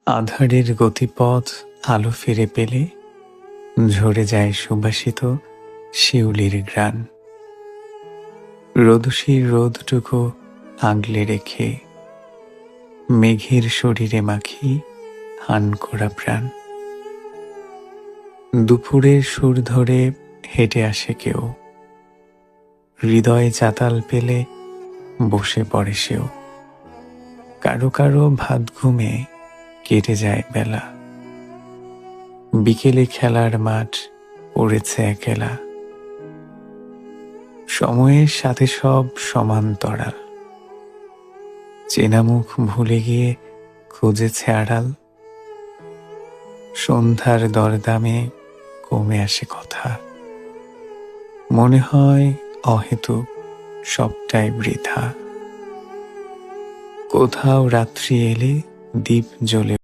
আঁধারের গতিপথ আলো ফিরে পেলে ঝরে যায় সুবাসিত শিউলির ঘ্রাণ। রোদসীর রোদটুকু আগলে রেখে মেঘের শরীরে মাখি হান করা প্রাণ। দুপুরের সুর ধরে হেঁটে আসে কেউ, হৃদয়ে চাতাল পেলে বসে পড়ে সেও। কারো কারো ভাত ঘুমে কেটে যায় বেলা, বিকেলে খেলার মাঠ পড়েছে একলা। সময়ের সাথে সব সমান্তরাল, চেনা মুখ ভুলে গিয়ে খুঁজেছে আড়াল। সন্ধ্যার দরদামে কমে আসে কথা, মনে হয় অহেতুক সবটাই বৃথা। কোথাও রাত্রি এলে দ্বীপ জ্বলে